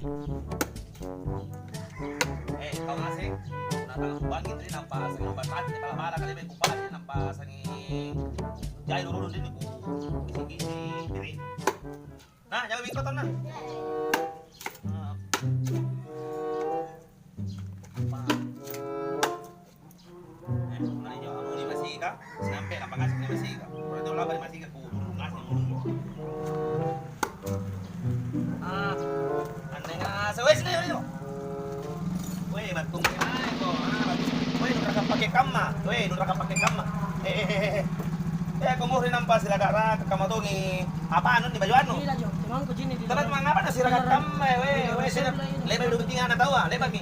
Kau ngasih natang bangin rin nampas ang batat ni pala kali may kupal ni nampas ang jay lulu din ko kisi-kisi diri. Nah, jangan bingkot na. Sampai apa kasih ni masih ka. Pero ito laban ni masih ka ko ngasih mo. Andai nga sa wes na yun. Weh, batung ay ko. Weh, nung pakai kama. Weh, nung pakai kama. Kung rin ang pa sila kara kakamatong apa ano ni bajuan no. Tanat mga ngapa na sila kama. Weh, sila lebay dutingan na tawa, lebay mi.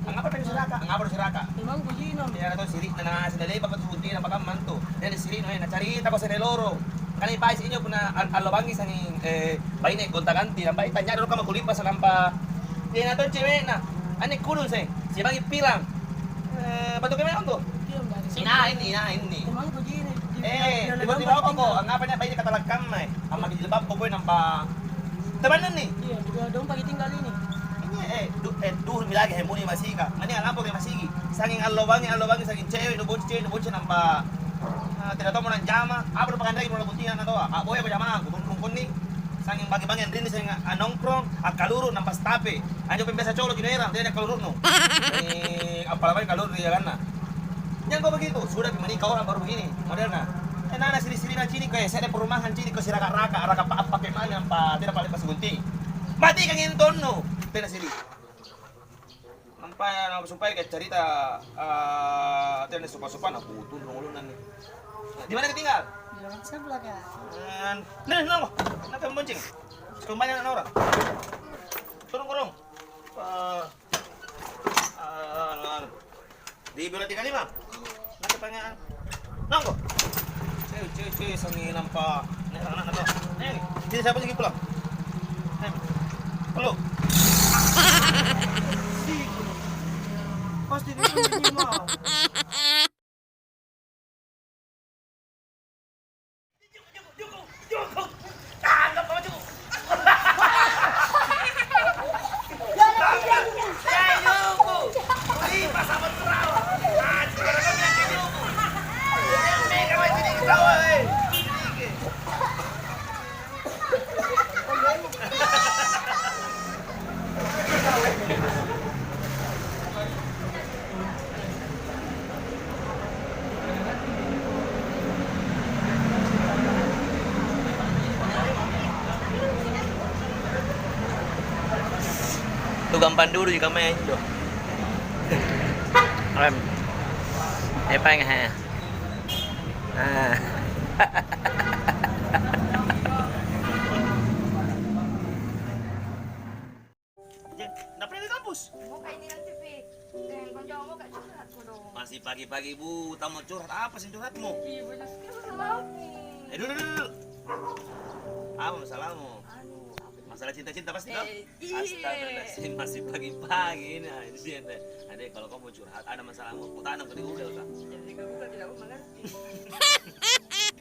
Ang apa pa sila ka? Ang apa sila ka? Emang kujino. Kaya na to sili na sila lebay pagtuti na pagkamanto. Dahil sili no na charita ko sa Neloro. Kani pa sa inyo kuna alobangis ang bainay kontaganti na ba itanya ro ka magulipas sa lampa. Di na to chewe na. Ani kulun say. Si bagi pirang. Bato kami on to. Inain ni. Emang kujino. Tiba-tiba ako ko, ang nga pa niya, bayi katalagkam na eh. Ang magigilabab ko po ng pa... Tabanan ni. Iya, doon pagitinggal ini. Duhul milagi, hemuni masika. Mani ang apo kay masigi. Sanging alobangi, sanging chewe, nubunsi ng pa... Tinatomo ng jama. Apo na pagandagin mo na buntingan na to. Boy ako jama, kukun ni. Sanging bagi-bagi ang rin sa anongkrong, ang kaluro ng pastape. Anyo pimpesa cholo, kinuera, hindi na kaluro no. Ang palabay kaluro, riyagan na. Yan ko begitu, sudah gimana kau orang baru begini, moderna. Nana sili-sili na cini ko saya perumahan cini ko si raka-raka, raka pakai mana pa, tidak paling pas gunting. Mati kang inton no, tena sili. Sampai na supaya kayak cerita tena sopan-sopan aku turun ulunan nih. Di mana ketinggal? Di lantai sebelah kan. Nah, nak membonceng. Kembali anak orang. Turun kurung. Di bilang 35. Nakatanya. Nangko. Cuy, sanginan pa. Anak na to. Ayan. Hindi siapa sige pulang. Ayan. Halo. Pasti di mo. Gampang dulu jika main jo. Rem. Apa yang ha? Dapat di kampus? Mau kayak ini nanti, Pi. Dan konco mau gak curhat ko dong. Masih pagi-pagi bu, tamu curhat apa sih curhatmu? Iya, banyak sekali masalah nih. Dulu. Apa masalahmu? Masalah cinta-cinta pasti dong? Iya. Astagfirullahaladzim, masih pagi-pagi ini. Adek, kalau kamu curhat, ada masalahmu, aku tanam ke di Google kan? Jadi gak buka tidak mau mengerti.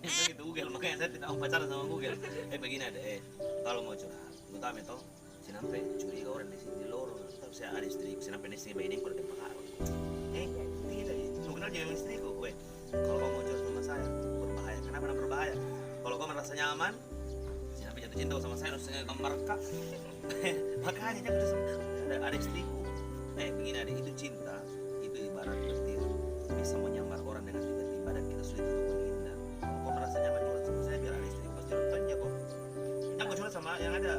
Itu gitu Google, makanya saya tidak mau pacaran sama Google. Begini adek, kalau mau curhat, lu tahu itu, sinampe curiga orang di sini di lorong, tapi saya ada istriku, sinampe di sini bayi kalau tempat karo. Tidak, lu kenal jangan istriku, gue. Kalau kamu mau curhat sama saya, berbahaya. Kenapa berbahaya? Kalau kamu merasa nyaman, jatuh cinta sama saya harus gambar kak. Makanya jangan ada istriku. Begini ada itu cinta itu ibarat petir bisa menyambar orang dengan tiba-tiba dan kita sulit untuk menghindar. Kalau kau merasa nyaman curhat sama saya biar ada istriku pasti curhat aja kok. Jangan curhat sama yang ada